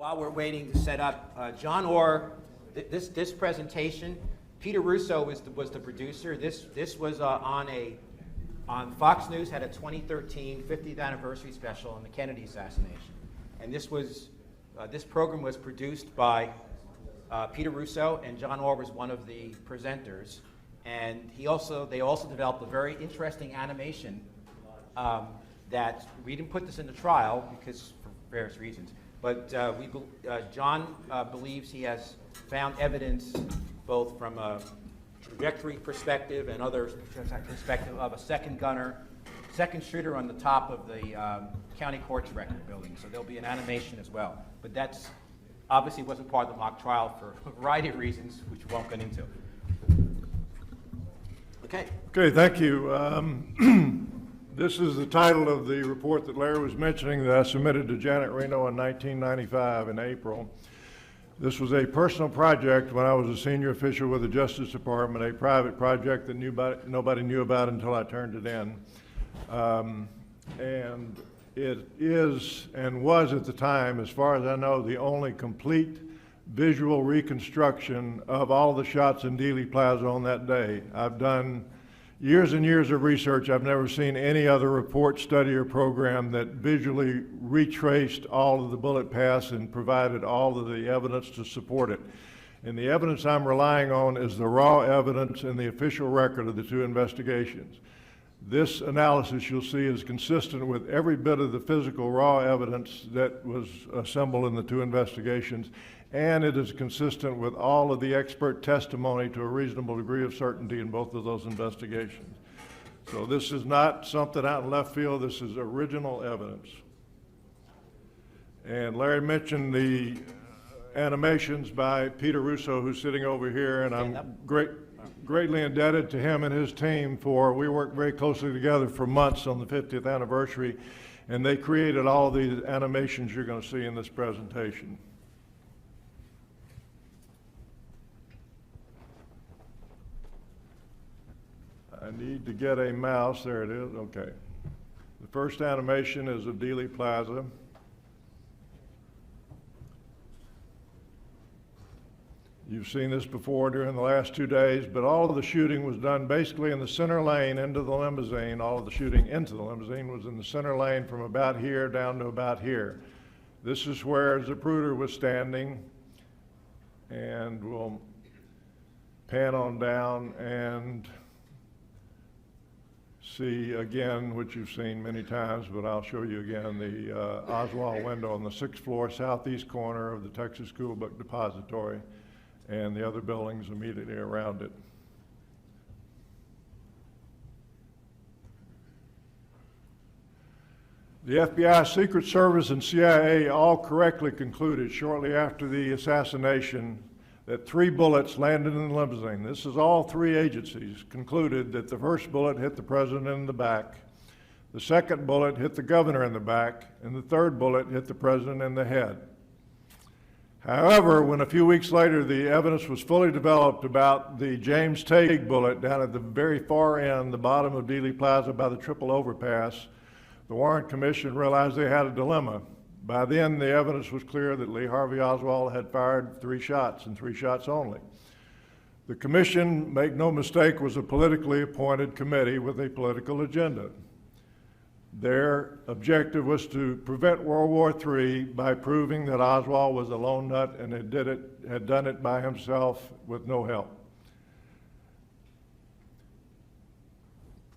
While we're waiting to set up, John Orr, this presentation, Peter Russo was the producer. This was on Fox News, had a 2013 50th anniversary special on the Kennedy assassination, and this program was produced by Peter Russo, and John Orr was one of the presenters, and they also developed a very interesting animation that we didn't put this in the trial because for various reasons. But John believes he has found evidence both from a trajectory perspective and other perspective of a second shooter on the top of the county courts record building. So there'll be an animation as well. But that's obviously wasn't part of the mock trial for a variety of reasons, which we won't get into. Okay. Okay, thank you. This is the title of the report that Larry was mentioning that I submitted to Janet Reno in 1995 in April. This was a personal project when I was a senior official with the Justice Department, a private project that nobody knew about until I turned it in. And it is and was at the time, as far as I know, the only complete visual reconstruction of all the shots in Dealey Plaza on that day. I've done years and years of research. I've never seen any other report, study, or program that visually retraced all of the bullet paths and provided all of the evidence to support it. And the evidence I'm relying on is the raw evidence in the official record of the two investigations. This analysis, you'll see, is consistent with every bit of the physical raw evidence that was assembled in the two investigations, and it is consistent with all of the expert testimony to a reasonable degree of certainty in both of those investigations. So this is not something out in left field. This is original evidence. And Larry mentioned the animations by Peter Russo, who's sitting over here, and I'm greatly indebted to him and his team we worked very closely together for months on the 50th anniversary, and they created all of these animations you're going to see in this presentation. I need to get a mouse. There it is. Okay. The first animation is of Dealey Plaza. You've seen this before during the last 2 days, but all of the shooting was done basically in the center lane into the limousine. All of the shooting into the limousine was in the center lane from about here down to about here. This is where Zapruder was standing, and we'll pan on down and see again, which you've seen many times, but I'll show you again, the Oswald window on the 6th floor southeast corner of the Texas School Book Depository and the other buildings immediately around it. The FBI, Secret Service, and CIA all correctly concluded shortly after the assassination that 3 bullets landed in the limousine. This is all 3 agencies concluded that the first bullet hit the president in the back, the second bullet hit the governor in the back, and the third bullet hit the president in the head. However, when a few weeks later the evidence was fully developed about the James Tague bullet down at the very far end, the bottom of Dealey Plaza by the triple overpass, the Warren Commission realized they had a dilemma. By then, the evidence was clear that Lee Harvey Oswald had fired 3 shots and 3 shots only. The commission, make no mistake, was a politically appointed committee with a political agenda. Their objective was to prevent World War III by proving that Oswald was a lone nut and had done it by himself with no help.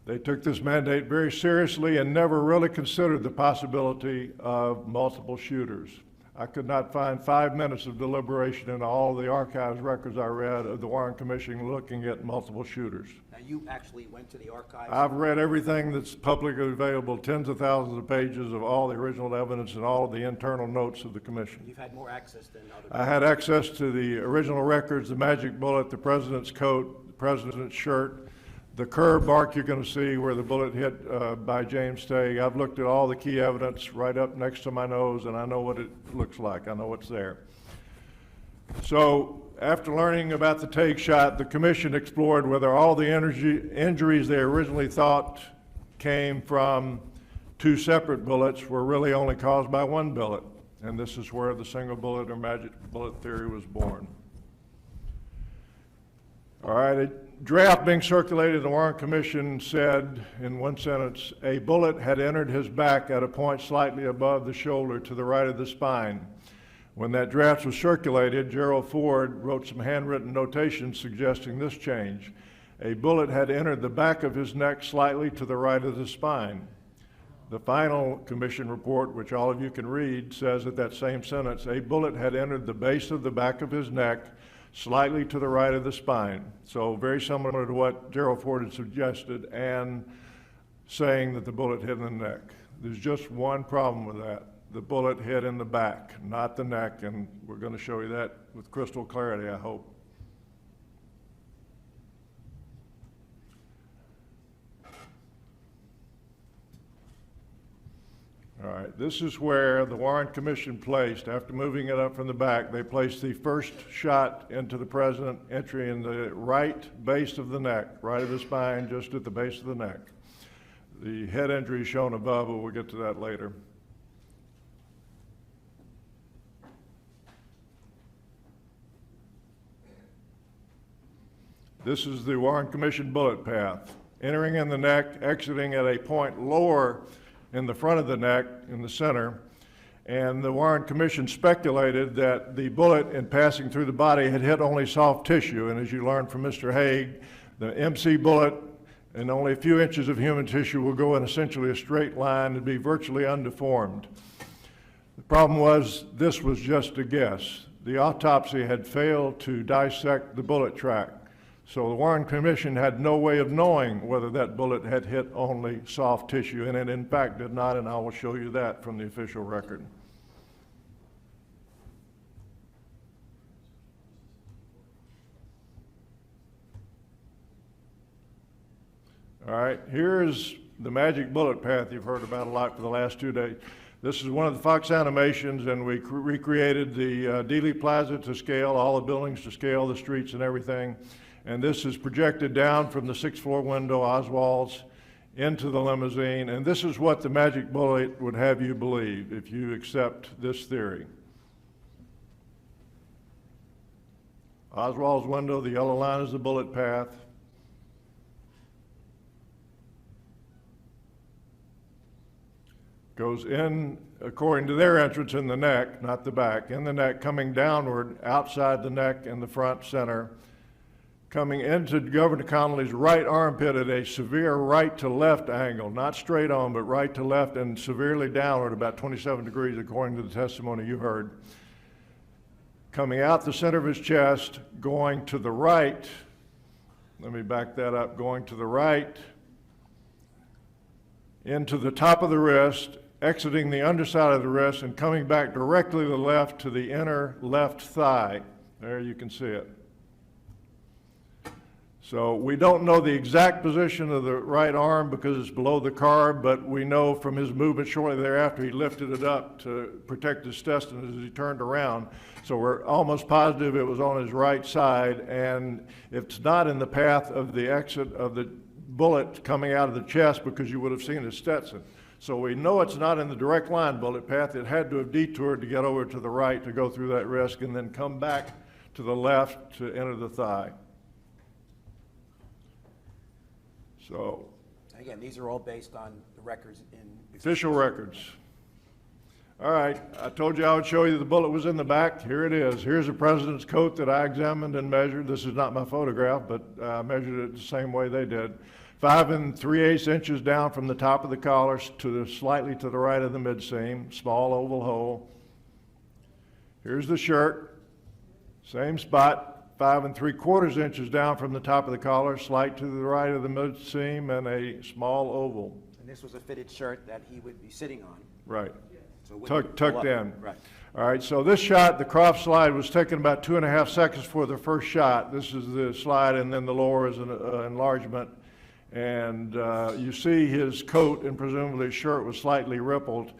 They took this mandate very seriously and never really considered the possibility of multiple shooters. I could not find 5 minutes of deliberation in all the archives records I read of the Warren Commission looking at multiple shooters. Now, you actually went to the archives? I've read everything that's publicly available, tens of thousands of pages of all the original evidence and all of the internal notes of the commission. You've had more access than other people. I had access to the original records, the magic bullet, the president's coat, the president's shirt, the curb mark you're going to see where the bullet hit by James Tague. I've looked at all the key evidence right up next to my nose, and I know what it looks like. I know what's there. So after learning about the Tague shot, the commission explored whether all the injuries they originally thought came from 2 separate bullets were really only caused by 1 bullet. And this is where the single bullet or magic bullet theory was born. All right, a draft being circulated, the Warren Commission said in one sentence, a bullet had entered his back at a point slightly above the shoulder to the right of the spine. When that draft was circulated, Gerald Ford wrote some handwritten notations suggesting this change. A bullet had entered the back of his neck slightly to the right of the spine. The final commission report, which all of you can read, says that same sentence, a bullet had entered the base of the back of his neck slightly to the right of the spine. So very similar to what Gerald Ford had suggested and saying that the bullet hit in the neck. There's just one problem with that. The bullet hit in the back, not the neck, and we're going to show you that with crystal clarity, I hope. All right, this is where the Warren Commission placed, after moving it up from the back, they placed the first shot into the president, entry in the right base of the neck, right of the spine, just at the base of the neck. The head injury is shown above, but we'll get to that later. This is the Warren Commission bullet path, entering in the neck, exiting at a point lower in the front of the neck, in the center, and the Warren Commission speculated that the bullet in passing through the body had hit only soft tissue, and as you learned from Mr. Haig, the MC bullet in only a few inches of human tissue will go in essentially a straight line and be virtually undeformed. The problem was this was just a guess. The autopsy had failed to dissect the bullet track. So the Warren Commission had no way of knowing whether that bullet had hit only soft tissue, and it in fact did not, and I will show you that from the official record. All right, here's the magic bullet path you've heard about a lot for the last 2 days. This is one of the Fox animations, and we recreated the Dealey Plaza to scale, all the buildings to scale, the streets and everything. And this is projected down from the 6th floor window, Oswald's, into the limousine. And this is what the magic bullet would have you believe if you accept this theory. Oswald's window, the yellow line is the bullet path. Goes in, according to their entrance, in the neck, not the back, in the neck, coming downward, outside the neck in the front center, coming into Governor Connolly's right armpit at a severe right to left angle, not straight on, but right to left and severely downward, about 27 degrees, according to the testimony you heard. Coming out the center of his chest, going to the right, let me back that up, going to the right, into the top of the wrist, exiting the underside of the wrist, and coming back directly to the left to the inner left thigh. There you can see it. So we don't know the exact position of the right arm because it's below the car, but we know from his movement shortly thereafter he lifted it up to protect his intestines as he turned around. So we're almost positive it was on his right side, and it's not in the path of the exit of the bullet coming out of the chest because you would have seen his Stetson. So we know it's not in the direct line bullet path. It had to have detoured to get over to the right to go through that risk and then come back to the left to enter the thigh. So, again, these are all based on the records in official records. All right, I told you I would show you the bullet was in the back. Here it is. Here's the president's coat that I examined and measured. This is not my photograph, but I measured it the same way they did. 5 3/8 inches down from the top of the collar to slightly to the right of the midseam, small oval hole. Here's the shirt, same spot. 5 3/4 inches down from the top of the collar, slight to the right of the midseam, and a small oval. And this was a fitted shirt that he would be sitting on. Right. So Tucked in. Right. All right, so this shot, the Croft slide, was taken about 2.5 seconds for the first shot. This is the slide, and then the lower is an enlargement. And you see his coat and presumably his shirt was slightly rippled,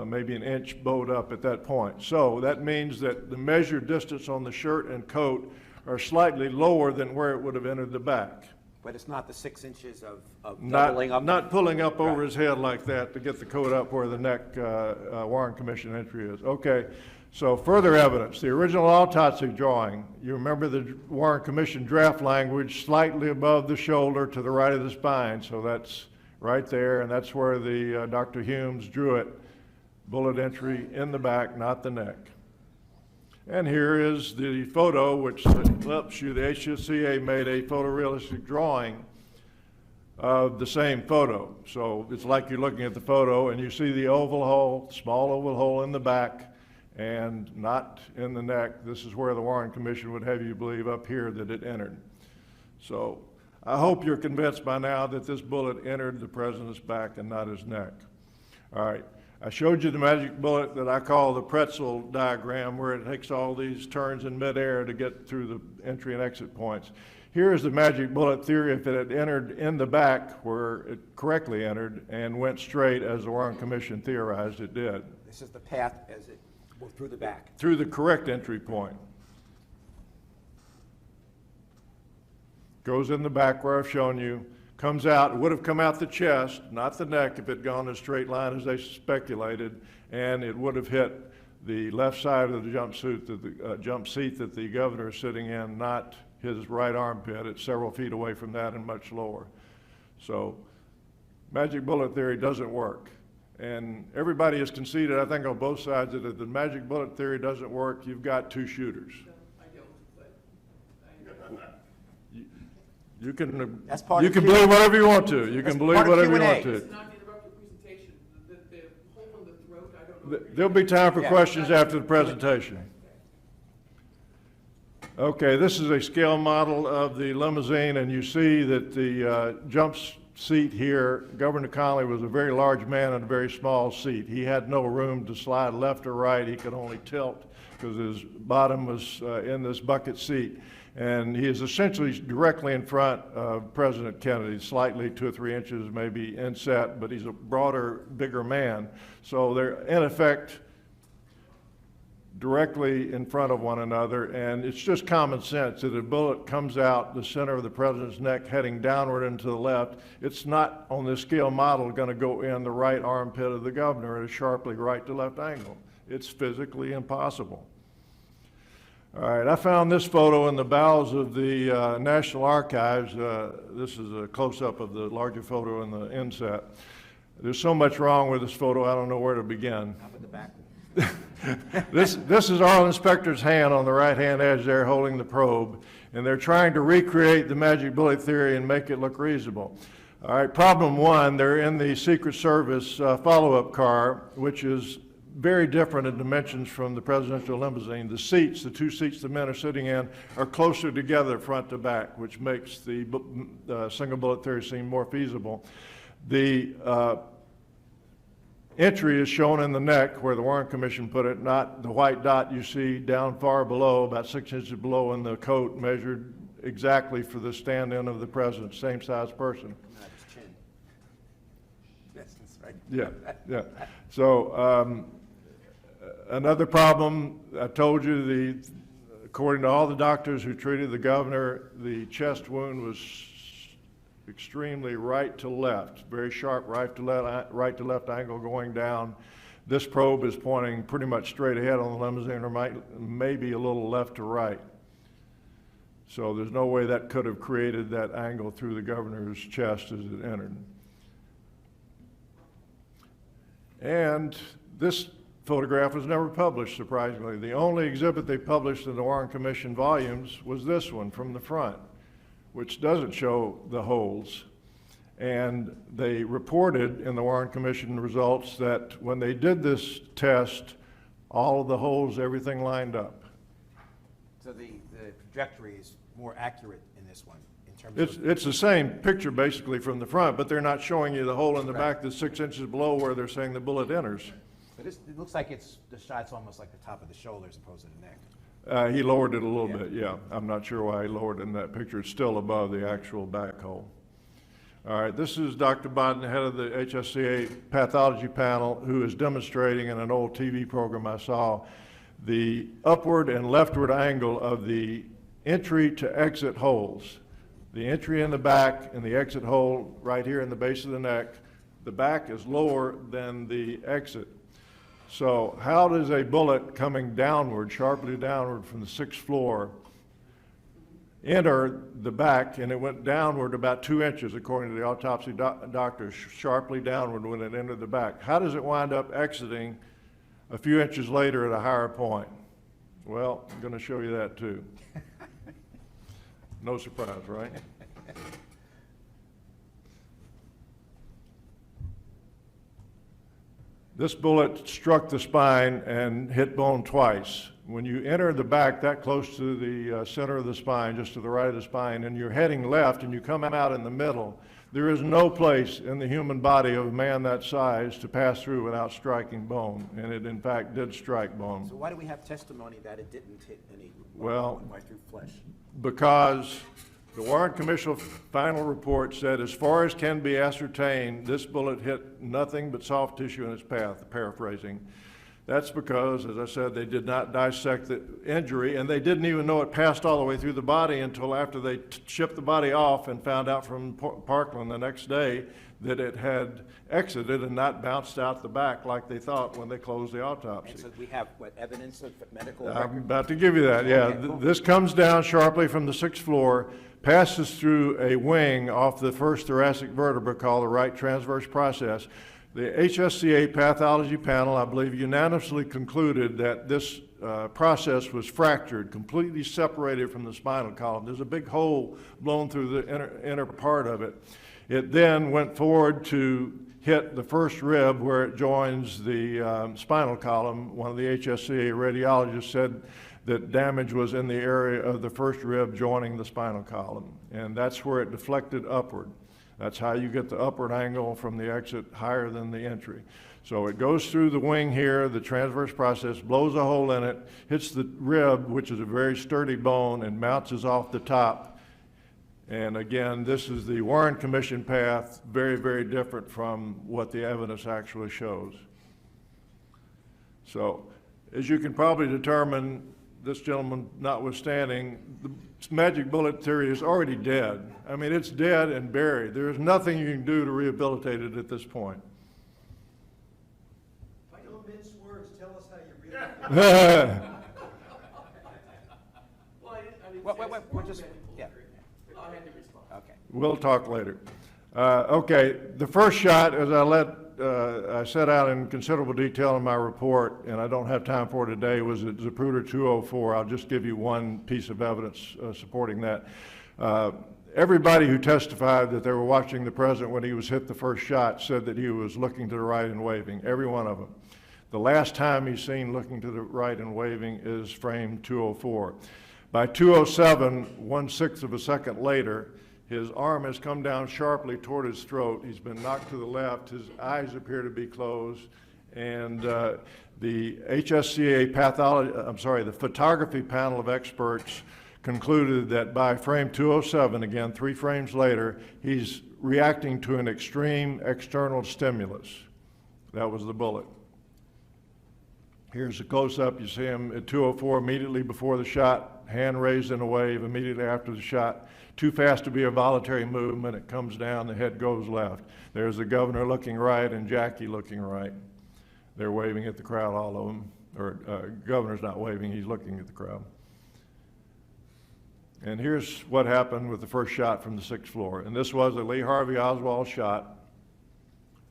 maybe an inch bowed up at that point. So that means that the measured distance on the shirt and coat are slightly lower than where it would have entered the back. But it's not the 6 inches of Not, doubling up? not pulling up over Right. his head like that to get the coat up where the neck Warren Commission entry is. Okay, so further evidence, the original autopsy drawing, you remember the Warren Commission draft language slightly above the shoulder to the right of the spine, so that's right there, and that's where the Dr. Humes drew it. Bullet entry in the back, not the neck. And here is the photo, which helps you. The HSCA made a photorealistic drawing of the same photo. So it's like you're looking at the photo and you see the oval hole, small oval hole in the back and not in the neck. This is where the Warren Commission would have you believe up here that it entered. So I hope you're convinced by now that this bullet entered the president's back and not his neck. All right. I showed you the magic bullet that I call the pretzel diagram, where it takes all these turns in midair to get through the entry and exit points. Here is the magic bullet theory if it had entered in the back where it correctly entered and went straight as the Warren Commission theorized it did. This is the path as it moved through the back. Through the correct entry point. Goes in the back where I've shown you. Comes out, it would have come out the chest, not the neck if it had gone in a straight line as they speculated, and it would have hit the left side of the jump seat that the governor is sitting in, not his right armpit. It's several feet away from that and much lower. So magic bullet theory doesn't work. And everybody has conceded, I think on both sides, that if the magic bullet theory doesn't work, you've got two shooters. You can, That's part you of can Q&A. believe whatever you want to. You That's can believe part of whatever you Q&A. want to. It's not to interrupt your presentation. The hole in the throat, I don't know. There'll be time for Yeah. questions after the presentation. Okay, this is a scale model of the limousine, and you see that the jump seat here, Governor Connolly was a very large man in a very small seat. He had no room to slide left or right. He could only tilt because his bottom was in this bucket seat. And he is essentially directly in front of President Kennedy, slightly 2 or 3 inches maybe inset, but he's a broader, bigger man. So they're in effect directly in front of one another, and it's just common sense that a bullet comes out the center of the president's neck heading downward and to the left. It's not on this scale model going to go in the right armpit of the governor at a sharply right to left angle. It's physically impossible. All right, I found this photo in the bowels of the National Archives. This is a close-up of the larger photo in the inset. There's so much wrong with this photo, I don't know where to begin. How about the back? This is Arlen Specter's hand on the right-hand edge there holding the probe, and they're trying to recreate the magic bullet theory and make it look reasonable. All right, problem one, they're in the Secret Service follow-up car, which is very different in dimensions from the presidential limousine. The seats, the 2 seats the men are sitting in, are closer together front to back, which makes the single bullet theory seem more feasible. The entry is shown in the neck, where the Warren Commission put it, not the white dot you see down far below, about 6 inches below in the coat, measured exactly for the stand-in of the president, same size person. Not his chin. That's right. Yeah, yeah. So another problem, I told you, according to all the doctors who treated the governor, the chest wound was extremely right to left, very sharp right to left angle going down. This probe is pointing pretty much straight ahead on the limousine, or maybe a little left to right. So there's no way that could have created that angle through the governor's chest as it entered. And this photograph was never published, surprisingly. The only exhibit they published in the Warren Commission volumes was this one from the front, which doesn't show the holes. And they reported in the Warren Commission results that when they did this test, all of the holes, everything lined up. So the trajectory is more accurate in this one in terms of... It's the same picture basically from the front, but they're not showing you the hole in the back that's 6 inches below where they're saying the bullet enters. But it looks like the shot's almost like the top of the shoulder as opposed to the neck. He lowered it a little bit, yeah. I'm not sure why he lowered it in that picture. It's still above the actual back hole. All right, this is Dr. Bodden, head of the HSCA pathology panel, who is demonstrating in an old TV program I saw the upward and leftward angle of the entry to exit holes. the entry in the back and the exit hole right here in the base of the neck, the back is lower than the exit. So how does a bullet coming downward, sharply downward from the 6th floor, enter the back, and it went downward about 2 inches, according to the autopsy doctor, sharply downward when it entered the back? How does it wind up exiting a few inches later at a higher point? Well, I'm going to show you that too. No surprise, right? This bullet struck the spine and hit bone twice. When you enter the back that close to the center of the spine, just to the right of the spine, and you're heading left and you come out in the middle, there is no place in the human body of a man that size to pass through without striking bone, and it in fact did strike bone. So why do we have testimony that it didn't hit any Well, right through flesh? Because the Warren Commission final report said, as far as can be ascertained, this bullet hit nothing but soft tissue in its path, paraphrasing. That's because, as I said, they did not dissect the injury, and they didn't even know it passed all the way through the body until after they shipped the body off and found out from Parkland the next day that it had exited and not bounced out the back like they thought when they closed the autopsy. And so we have, what, evidence of medical I'm record? about to give you that, yeah. Okay, cool. This comes down sharply from the 6th floor, passes through a wing off the first thoracic vertebra called the right transverse process. The HSCA pathology panel, I believe, unanimously concluded that this process was fractured, completely separated from the spinal column. There's a big hole blown through the inner part of it. It then went forward to hit the first rib where it joins the spinal column. One of the HSCA radiologists said that damage was in the area of the first rib joining the spinal column, and that's where it deflected upward. That's how you get the upward angle from the exit higher than the entry. So it goes through the wing here, the transverse process, blows a hole in it, hits the rib, which is a very sturdy bone, and bounces off the top. And again, this is the Warren Commission path, very, very different from what the evidence actually shows. So, as you can probably determine, this gentleman notwithstanding, the magic bullet theory is already dead. I mean, it's dead and buried. There's nothing you can do to rehabilitate it at this point. Don't mince words, tell us how you really feel. Well, I didn't Wait, say it's we're just, medical yeah, theory. I had to respond. okay. We'll talk later. Okay, the first shot, as I set out in considerable detail in my report, and I don't have time for it today, was at Zapruder 204. I'll just give you one piece of evidence supporting that. Everybody who testified that they were watching the president when he was hit the first shot said that he was looking to the right and waving, every one of them. The last time he's seen looking to the right and waving is frame 204. By 207, 1/6 of a second later, his arm has come down sharply toward his throat. He's been knocked to the left. His eyes appear to be closed. And the HSCA the photography panel of experts concluded that by frame 207, again, 3 frames later, he's reacting to an extreme external stimulus. That was the bullet. Here's a close-up. You see him at 204 immediately before the shot, hand raised in a wave immediately after the shot. Too fast to be a voluntary movement. It comes down, the head goes left. There's the governor looking right and Jackie looking right. They're waving at the crowd, all of them. Or governor's not waving, he's looking at the crowd. And here's what happened with the first shot from the 6th floor. And this was a Lee Harvey Oswald shot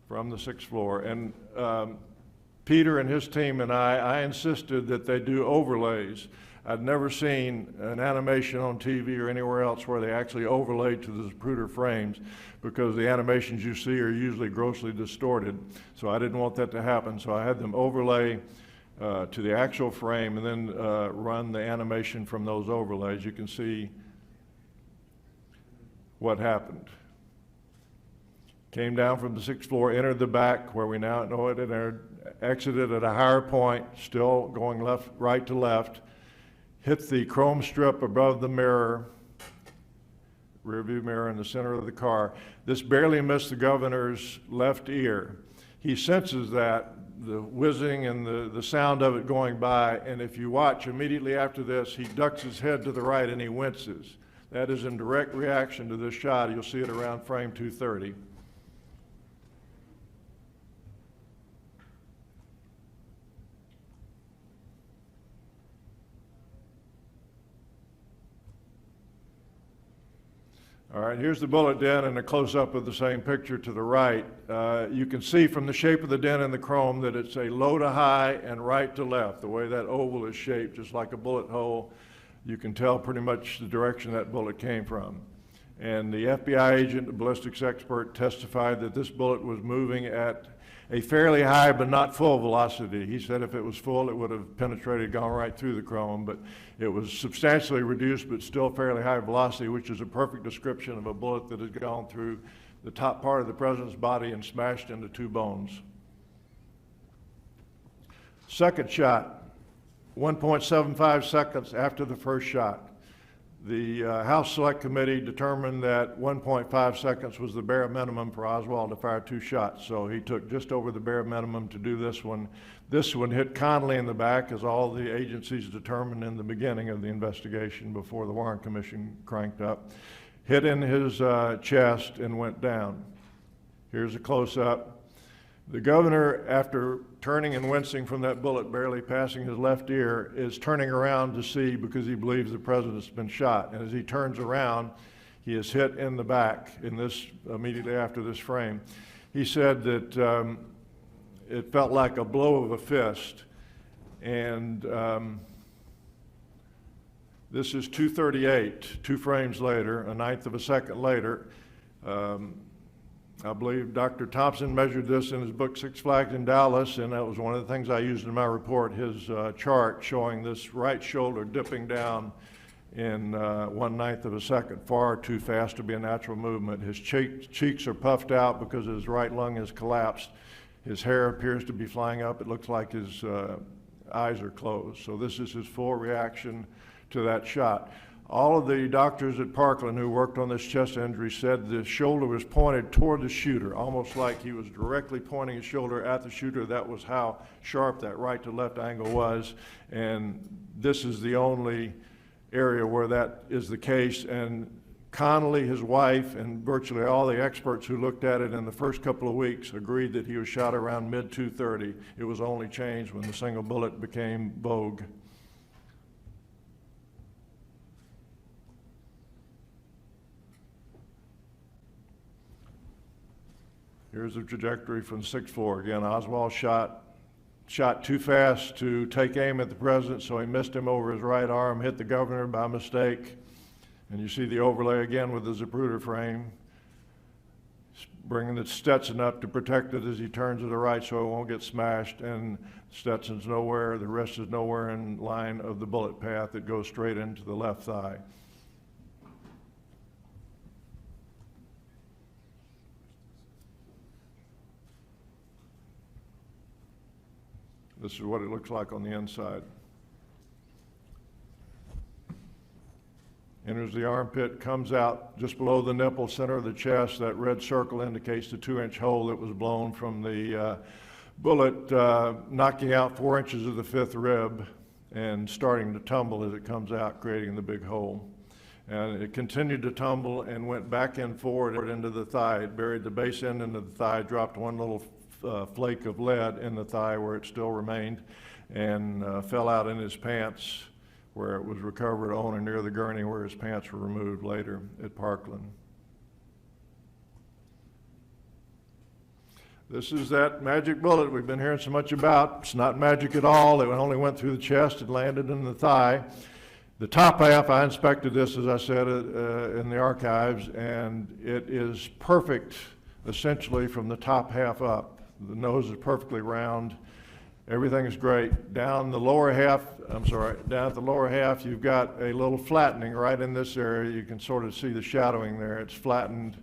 from the 6th floor. And Peter and his team and I insisted that they do overlays. I'd never seen an animation on TV or anywhere else where they actually overlaid to the Zapruder frames, because the animations you see are usually grossly distorted. So I didn't want that to happen. So I had them overlay to the actual frame and then run the animation from those overlays. You can see what happened. Came down from the 6th floor, entered the back where we now know it entered, exited at a higher point, still going right to left, hit the chrome strip above the mirror, rear view mirror in the center of the car. This barely missed the governor's left ear. He senses that, the whizzing and the sound of it going by, and if you watch immediately after this, he ducks his head to the right and he winces. That is in direct reaction to this shot. You'll see it around frame 230. All right, here's the bullet dent and a close-up of the same picture to the right. You can see from the shape of the dent in the chrome that it's a low to high and right to left. The way that oval is shaped, just like a bullet hole, you can tell pretty much the direction that bullet came from. And the FBI agent, the ballistics expert, testified that this bullet was moving at a fairly high but not full velocity. He said if it was full, it would have penetrated, gone right through the chrome, but it was substantially reduced but still fairly high velocity, which is a perfect description of a bullet that has gone through the top part of the president's body and smashed into two bones. Second shot, 1.75 seconds after the first shot. The House Select Committee determined that 1.5 seconds was the bare minimum for Oswald to fire two shots, so he took just over the bare minimum to do this one. This one hit Connolly in the back, as all the agencies determined in the beginning of the investigation before the Warren Commission cranked up. Hit in his chest and went down. Here's a close-up. The governor, after turning and wincing from that bullet barely passing his left ear, is turning around to see because he believes the president's been shot. And as he turns around, he is hit in the back in this, immediately after this frame. He said that it felt like a blow of a fist. And this is 2:38, 2 frames later, a ninth of a second later. I believe Dr. Thompson measured this in his book, Six Flags in Dallas, and that was one of the things I used in my report, his chart showing this right shoulder dipping down in 1/9 of a second, far too fast to be a natural movement. His cheeks are puffed out because his right lung has collapsed. His hair appears to be flying up. It looks like his eyes are closed. So this is his full reaction to that shot. All of the doctors at Parkland who worked on this chest injury said the shoulder was pointed toward the shooter, almost like he was directly pointing his shoulder at the shooter. That was how sharp that right to left angle was. And this is the only area where that is the case. And Connolly, his wife, and virtually all the experts who looked at it in the first couple of weeks agreed that he was shot around mid-230. It was only changed when the single bullet became vogue. Here's the trajectory from the 6th floor. Again, Oswald shot too fast to take aim at the president, so he missed him over his right arm, hit the governor by mistake. And you see the overlay again with the Zapruder frame, bringing the Stetson up to protect it as he turns to the right so it won't get smashed. And Stetson's nowhere, the rest is nowhere in line of the bullet path. It goes straight into the left thigh. This is what it looks like on the inside. Enters the armpit, comes out just below the nipple, center of the chest. That red circle indicates the 2-inch hole that was blown from the bullet, knocking out 4 inches of the 5th rib and starting to tumble as it comes out, creating the big hole. And it continued to tumble and went back and forward into the thigh. It buried the base end into the thigh, dropped one little flake of lead in the thigh where it still remained, and fell out in his pants, where it was recovered on and near the gurney where his pants were removed later at Parkland. This is that magic bullet we've been hearing so much about. It's not magic at all. It only went through the chest and landed in the thigh. The top half, I inspected this, as I said, in the archives, and it is perfect essentially from the top half up. The nose is perfectly round. Everything is great. Down the lower half, down at the lower half, you've got a little flattening right in this area. You can sort of see the shadowing there. It's flattened,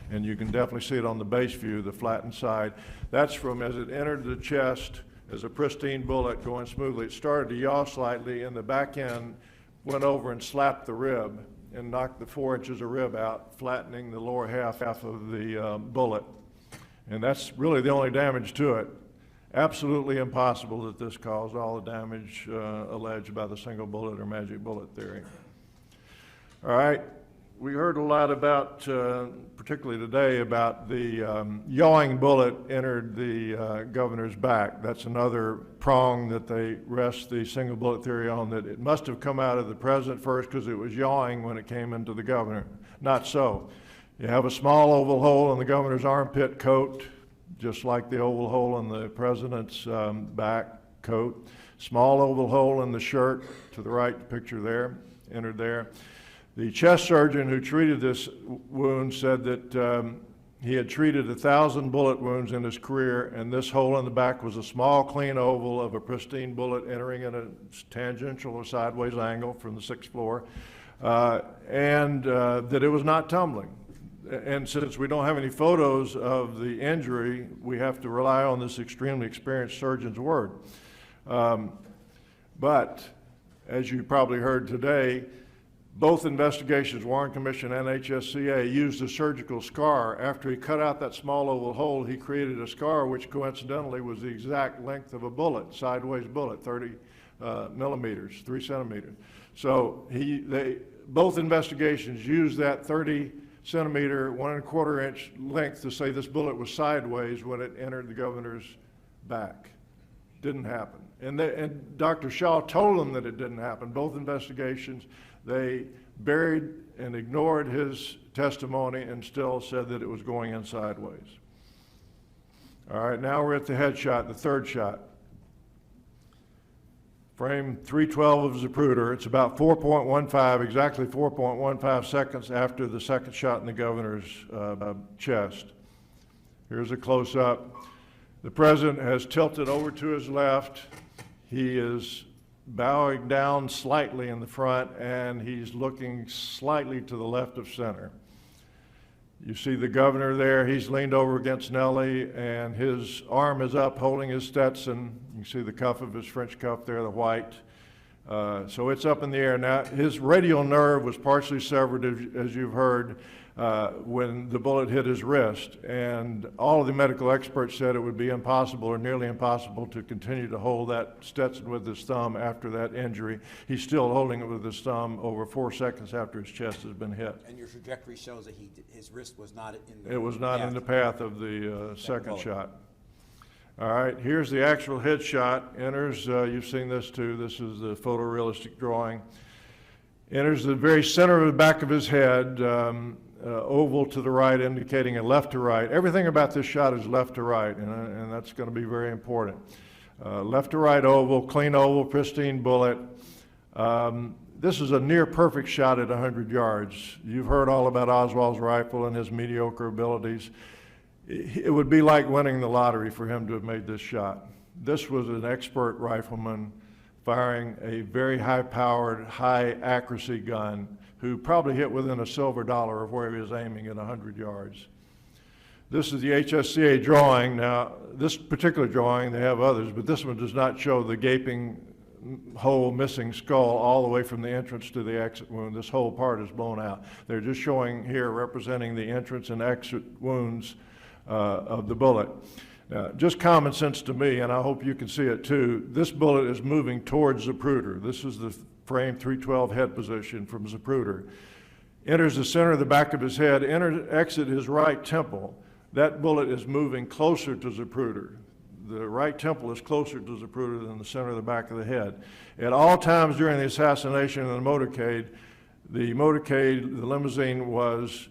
and you can definitely see it on the base view, the flattened side. That's from as it entered the chest as a pristine bullet going smoothly. It started to yaw slightly, and the back end went over and slapped the rib and knocked the 4 inches of rib out, flattening the lower half of the bullet. And that's really the only damage to it. Absolutely impossible that this caused all the damage alleged by the single bullet or magic bullet theory. All right, we heard a lot about, particularly today, about the yawing bullet entered the governor's back. That's another prong that they rest the single bullet theory on, that it must have come out of the president first because it was yawing when it came into the governor. Not so. You have a small oval hole in the governor's armpit coat, just like the oval hole in the president's back coat. Small oval hole in the shirt to the right picture there, entered there. The chest surgeon who treated this wound said that he had treated 1,000 bullet wounds in his career, and this hole in the back was a small, clean oval of a pristine bullet entering in a tangential or sideways angle from the 6th floor, and that it was not tumbling. And since we don't have any photos of the injury, we have to rely on this extremely experienced surgeon's word. But as you probably heard today, both investigations, Warren Commission and HSCA, used a surgical scar. After he cut out that small oval hole, he created a scar which coincidentally was the exact length of a bullet, sideways bullet, 30 millimeters, 3 centimeters. So both investigations used that 30 centimeter, 1 1/4 inch length to say this bullet was sideways when it entered the governor's back. Didn't happen. And Dr. Shaw told them that it didn't happen. Both investigations, they buried and ignored his testimony and still said that it was going in sideways. All right, now we're at the headshot, the third shot. Frame 312 of Zapruder. It's about 4.15, exactly 4.15 seconds after the second shot in the governor's chest. Here's a close-up. The president has tilted over to his left. He is bowing down slightly in the front, and he's looking slightly to the left of center. You see the governor there. He's leaned over against Nellie, and his arm is up holding his Stetson. You can see the cuff of his French cuff there, the white. So it's up in the air. Now, his radial nerve was partially severed, as you've heard, when the bullet hit his wrist. And all of the medical experts said it would be impossible or nearly impossible to continue to hold that Stetson with his thumb after that injury. He's still holding it with his thumb over 4 seconds after his chest has been hit. And your trajectory shows that his wrist was not in the It was not in the path of the second shot. All right, here's the actual headshot. Enters, you've seen this too. This is the photorealistic drawing. Enters the very center of the back of his head, oval to the right, indicating a left to right. Everything about this shot is left to right, and that's going to be very important. Left to right oval, clean oval, pristine bullet. This is a near perfect shot at 100 yards. You've heard all about Oswald's rifle and his mediocre abilities. It would be like winning the lottery for him to have made this shot. This was an expert rifleman firing a very high-powered, high-accuracy gun who probably hit within a silver dollar of where he was aiming at 100 yards. This is the HSCA drawing. Now, this particular drawing, they have others, but this one does not show the gaping hole, missing skull all the way from the entrance to the exit wound. This whole part is blown out. They're just showing here, representing the entrance and exit wounds of the bullet. Now, just common sense to me, and I hope you can see it too, this bullet is moving towards Zapruder. This is the frame 312 head position from Zapruder. Enters the center of the back of his head, exit his right temple. That bullet is moving closer to Zapruder. The right temple is closer to Zapruder than the center of the back of the head. At all times during the assassination in the motorcade, the limousine was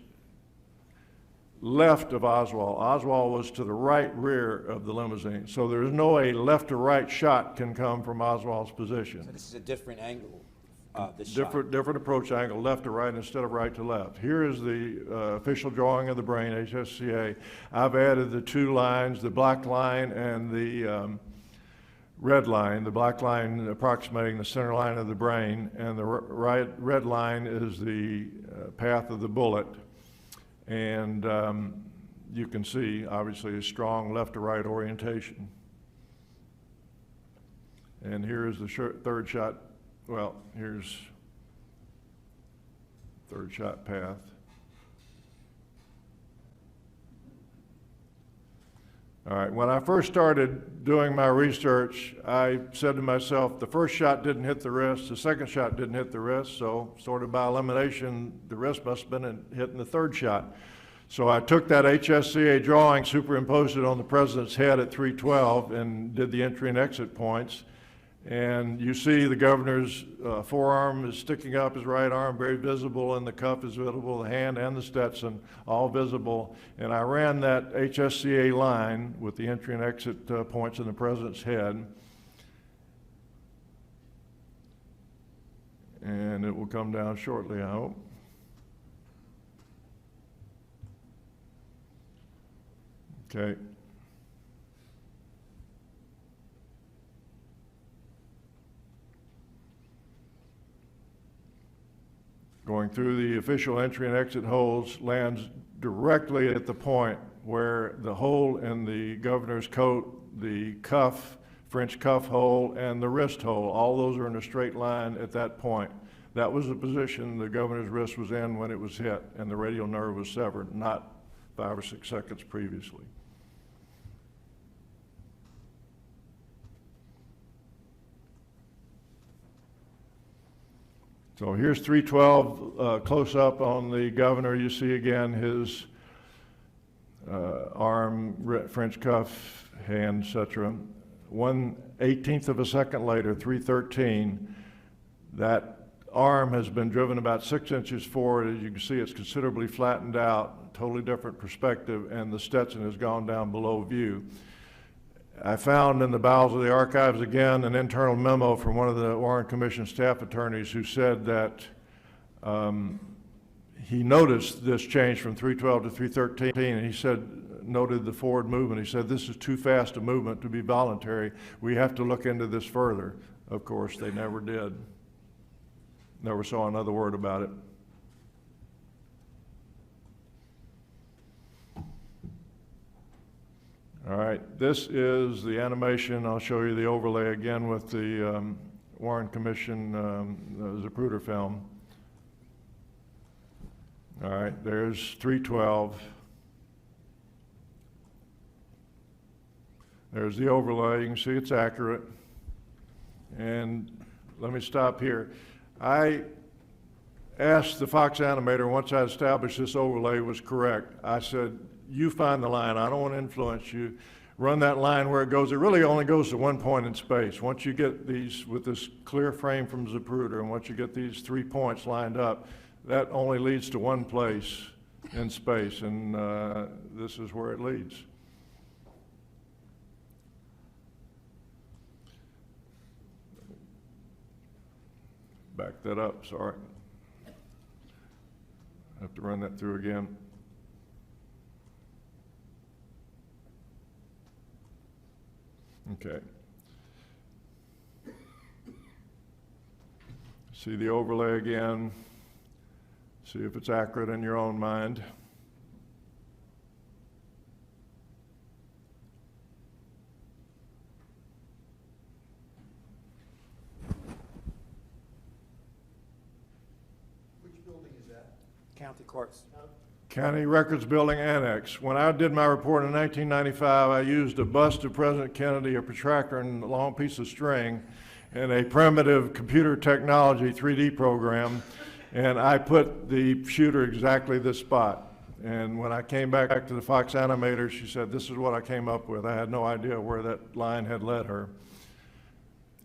left of Oswald. Oswald was to the right rear of the limousine. So there's no way left to right shot can come from Oswald's position. So this is a different angle, this Different approach angle, left to right instead of right to left. Here is the official drawing of the brain, HSCA. I've added the two lines, the black line and the red line. The black line approximating the center line of the brain, and the red line is the path of the bullet. And you can see, obviously, a strong left to right orientation. And here is the third shot. Well, here's third shot path. All right, when I first started doing my research, I said to myself, the first shot didn't hit the wrist, the second shot didn't hit the wrist, so sort of by elimination, the wrist must have been hitting the third shot. So I took that HSCA drawing, superimposed it on the president's head at 312, and did the entry and exit points. And you see the governor's forearm is sticking up, his right arm very visible, and the cuff is visible, the hand and the Stetson all visible. And I ran that HSCA line with the entry and exit points in the president's head. And it will come down shortly, I hope. Okay. Going through the official entry and exit holes, lands directly at the point where the hole in the governor's coat, the cuff, French cuff hole, and the wrist hole, all those are in a straight line at that point. That was the position the governor's wrist was in when it was hit, and the radial nerve was severed, not 5 or 6 seconds previously. So here's 312 close up on the governor. You see again his arm, French cuff, hand, etc. 1/18th of a second later, 313, that arm has been driven about 6 inches forward. As you can see, it's considerably flattened out, totally different perspective, and the Stetson has gone down below view. I found in the bowels of the archives again an internal memo from one of the Warren Commission staff attorneys who said that he noticed this change from 312 to 313, and he said, noted the forward movement. He said, this is too fast a movement to be voluntary. We have to look into this further. Of course, they never did. Never saw another word about it. All right, this is the animation. I'll show you the overlay again with the Warren Commission Zapruder film. All right, there's 312. There's the overlay. You can see it's accurate. And let me stop here. I asked the Fox animator, once I established this overlay was correct, I said, you find the line. I don't want to influence you. Run that line where it goes. It really only goes to one point in space. Once you get these, with this clear frame from Zapruder, and once you get these 3 points lined up, that only leads to one place in space, and this is where it leads. Back that up, sorry. I have to run that through again. Okay. See the overlay again. See if it's accurate in your own mind. Which building is that? County courts. County Records Building Annex. When I did my report in 1995, I used a bust of President Kennedy, a protractor, and a long piece of string, and a primitive computer technology 3D program, and I put the shooter exactly this spot. And when I came back to the Fox animator, she said, this is what I came up with. I had no idea where that line had led her.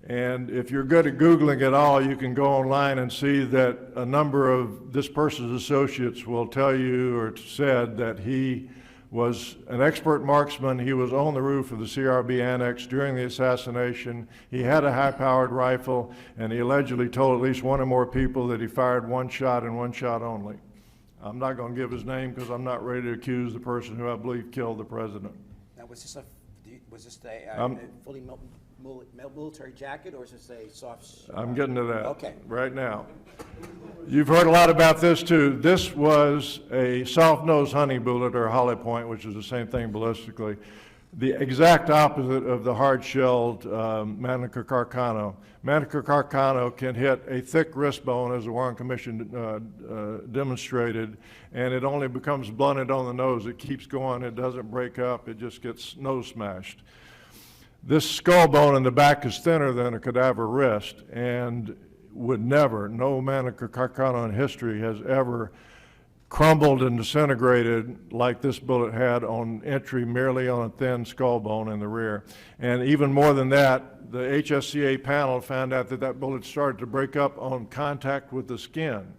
And if you're good at Googling at all, you can go online and see that a number of this person's associates will tell you or said that he was an expert marksman. He was on the roof of the CRB Annex during the assassination. He had a high-powered rifle, and he allegedly told at least one or more people that he fired one shot and one shot only. I'm not going to give his name because I'm not ready to accuse the person who I believe killed the president. Now, was this a fully military jacket, or is this a soft? I'm getting to that right now. You've heard a lot about this too. This was a soft-nosed hunting bullet, or hollow point, which is the same thing ballistically, the exact opposite of the hard-shelled Manica Carcano. Manica Carcano can hit a thick wrist bone, as the Warren Commission demonstrated, and it only becomes blunted on the nose. It keeps going. It doesn't break up. It just gets nose smashed. This skull bone in the back is thinner than a cadaver wrist and would never, no Manica Carcano in history has ever crumbled and disintegrated like this bullet had on entry, merely on a thin skull bone in the rear. And even more than that, the HSCA panel found out that that bullet started to break up on contact with the skin.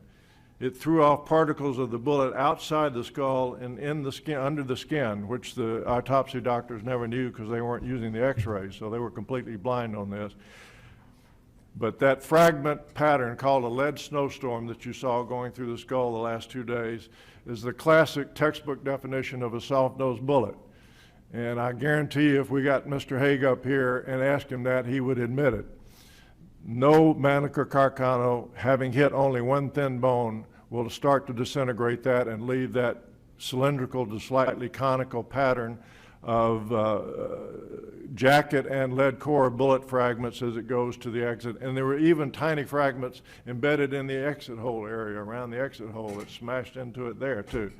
It threw off particles of the bullet outside the skull and in the skin, under the skin, which the autopsy doctors never knew because they weren't using the x-rays, so they were completely blind on this. But that fragment pattern called a lead snowstorm that you saw going through the skull the last 2 days is the classic textbook definition of a soft-nosed bullet. And I guarantee you if we got Mr. Haig up here and asked him that, he would admit it. No Manica Carcano, having hit only one thin bone, will start to disintegrate that and leave that cylindrical to slightly conical pattern of jacket and lead core bullet fragments as it goes to the exit. And there were even tiny fragments embedded in the exit hole area, around the exit hole, that smashed into it there too.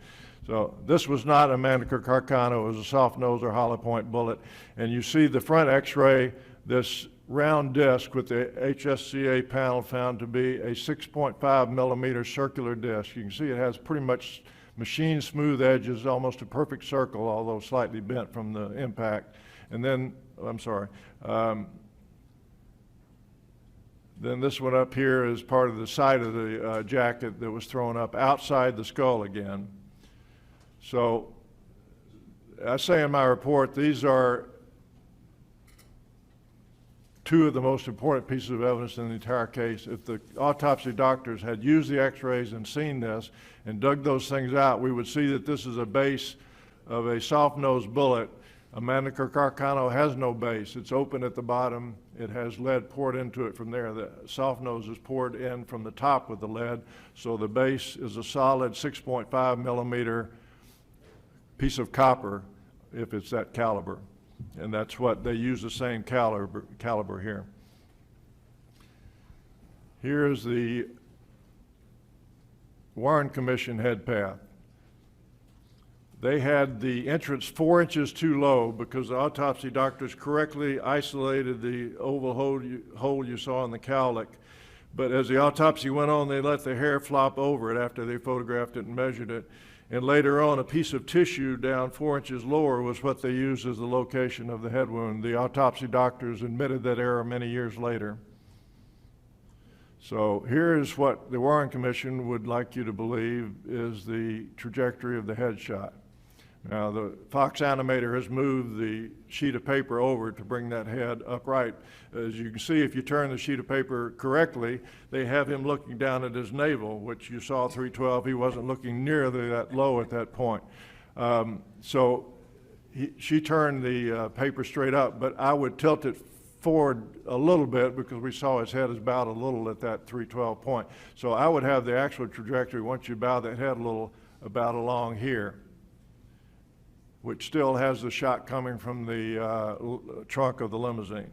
So this was not a Manica Carcano, it was a soft nose or hollow point bullet. And you see the front x-ray, this round disc with the HSCA panel found to be a 6.5 millimeter circular disc. You can see it has pretty much machine smooth edges, almost a perfect circle, although slightly bent from the impact. And then, I'm sorry, then this one up here is part of the side of the jacket that was thrown up outside the skull again. So I say in my report, these are two of the most important pieces of evidence in the entire case. If the autopsy doctors had used the x-rays and seen this and dug those things out, we would see that this is a base of a soft-nosed bullet. A Manica Carcano has no base. It's open at the bottom. It has lead poured into it from there. The soft nose is poured in from the top with the lead, so the base is a solid 6.5 millimeter piece of copper if it's that caliber. And that's what they use, the same caliber here. Here's the Warren Commission head path. They had the entrance 4 inches too low because the autopsy doctors correctly isolated the oval hole you saw in the cowlick. But as the autopsy went on, they let the hair flop over it after they photographed it and measured it. And later on, a piece of tissue down 4 inches lower was what they used as the location of the head wound. The autopsy doctors admitted that error many years later. So here is what the Warren Commission would like you to believe is the trajectory of the headshot. Now, the Fox animator has moved the sheet of paper over to bring that head upright. As you can see, if you turn the sheet of paper correctly, they have him looking down at his navel, which you saw 312. He wasn't looking nearly that low at that point. She turned the paper straight up, but I would tilt it forward a little bit because we saw his head is bowed a little at that 312 point. So I would have the actual trajectory once you bow that head a little about along here, which still has the shot coming from the trunk of the limousine.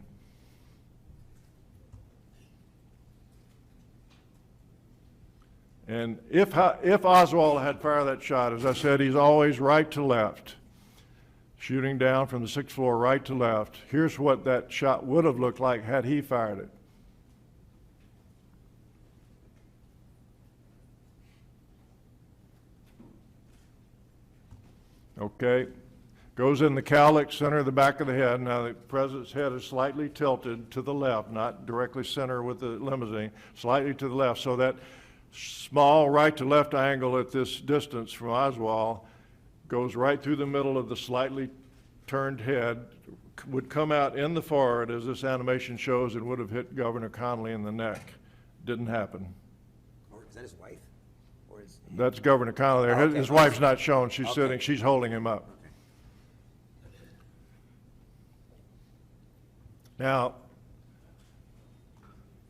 And if Oswald had fired that shot, as I said, he's always right to left, shooting down from the 6th floor right to left. Here's what that shot would have looked like had he fired it. Okay. Goes in the cowlick, center of the back of the head. Now the president's head is slightly tilted to the left, not directly center with the limousine, slightly to the left. So that small right to left angle at this distance from Oswald goes right through the middle of the slightly turned head, would come out in the forehead as this animation shows, and would have hit Governor Connolly in the neck. Didn't happen. Or is that his wife? Or is That's Governor Connolly there. Okay. His wife's not shown. She's Okay. sitting, she's holding him up. Now,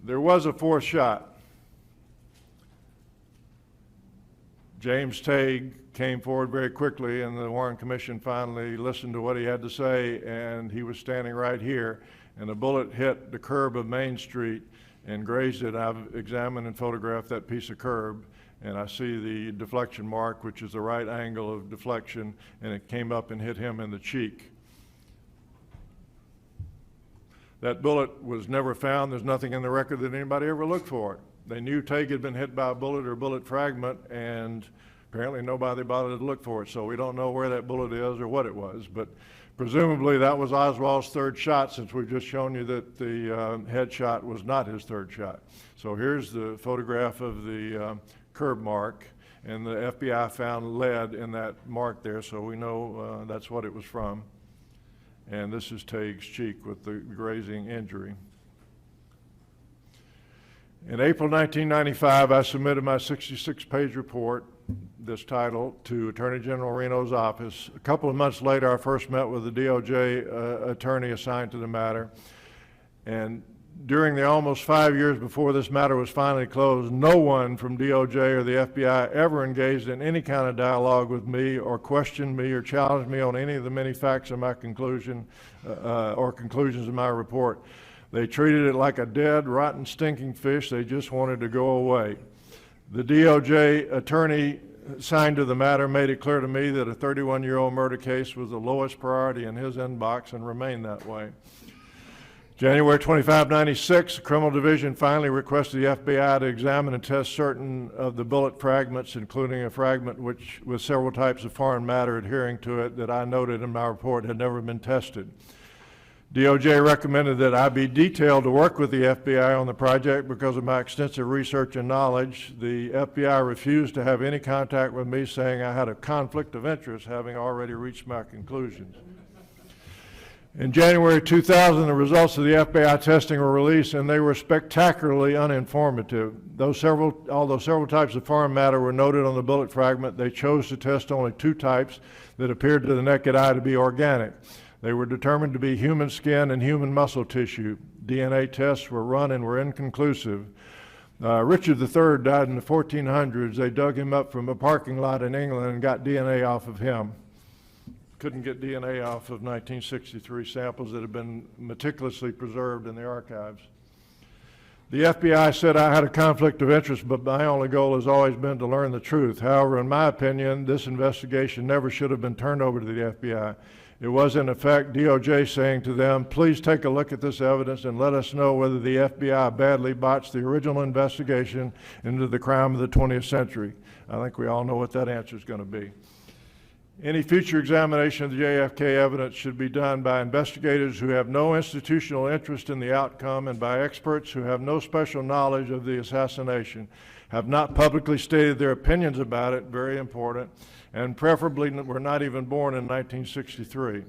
there was a fourth shot. James Tague came forward very quickly, and the Warren Commission finally listened to what he had to say, and he was standing right here, and a bullet hit the curb of Main Street and grazed it. I've examined and photographed that piece of curb, and I see the deflection mark, which is the right angle of deflection, and it came up and hit him in the cheek. That bullet was never found. There's nothing in the record that anybody ever looked for it. They knew Tague had been hit by a bullet or bullet fragment, and apparently nobody bothered to look for it, so we don't know where that bullet is or what it was. But presumably that was Oswald's third shot, since we've just shown you that the headshot was not his third shot. So here's the photograph of the curb mark, and the FBI found lead in that mark there, so we know that's what it was from. And this is Tague's cheek with the grazing injury. In April 1995, I submitted my 66-page report, this title, to Attorney General Reno's office. A couple of months later, I first met with the DOJ attorney assigned to the matter. And during the almost 5 years before this matter was finally closed, no one from DOJ or the FBI ever engaged in any kind of dialogue with me or questioned me or challenged me on any of the many facts of my conclusion or conclusions in my report. They treated it like a dead, rotten, stinking fish. They just wanted to go away. The DOJ attorney assigned to the matter made it clear to me that a 31-year-old murder case was the lowest priority in his inbox and remained that way. January 25, 96, the Criminal Division finally requested the FBI to examine and test certain of the bullet fragments, including a fragment which, with several types of foreign matter adhering to it that I noted in my report had never been tested. DOJ recommended that I be detailed to work with the FBI on the project because of my extensive research and knowledge. The FBI refused to have any contact with me, saying I had a conflict of interest, having already reached my conclusions. In January 2000, the results of the FBI testing were released, and they were spectacularly uninformative. Although several types of foreign matter were noted on the bullet fragment, they chose to test only two types that appeared to the naked eye to be organic. They were determined to be human skin and human muscle tissue. DNA tests were run and were inconclusive. Richard III died in the 1400s. They dug him up from a parking lot in England and got DNA off of him. Couldn't get DNA off of 1963 samples that had been meticulously preserved in the archives. The FBI said I had a conflict of interest, but my only goal has always been to learn the truth. However, in my opinion, this investigation never should have been turned over to the FBI. It was, in effect, DOJ saying to them, please take a look at this evidence and let us know whether the FBI badly botched the original investigation into the crime of the 20th century. I think we all know what that answer is going to be. Any future examination of the JFK evidence should be done by investigators who have no institutional interest in the outcome and by experts who have no special knowledge of the assassination, have not publicly stated their opinions about it, very important, and preferably were not even born in 1963.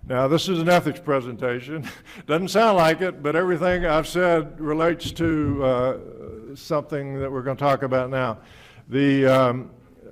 Now, this is an ethics presentation. Doesn't sound like it, but everything I've said relates to something that we're going to talk about now. The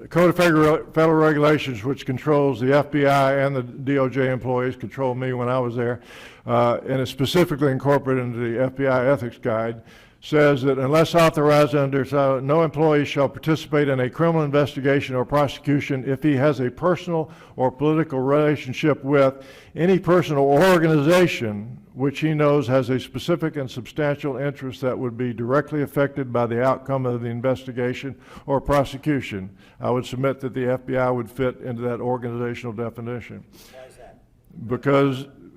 Code of Federal Regulations, which controls the FBI and the DOJ employees, controlled me when I was there, and is specifically incorporated into the FBI Ethics Guide, says that unless authorized under, no employee shall participate in a criminal investigation or prosecution if he has a personal or political relationship with any person or organization which he knows has a specific and substantial interest that would be directly affected by the outcome of the investigation or prosecution. I would submit that the FBI would fit into that organizational definition. Why is that?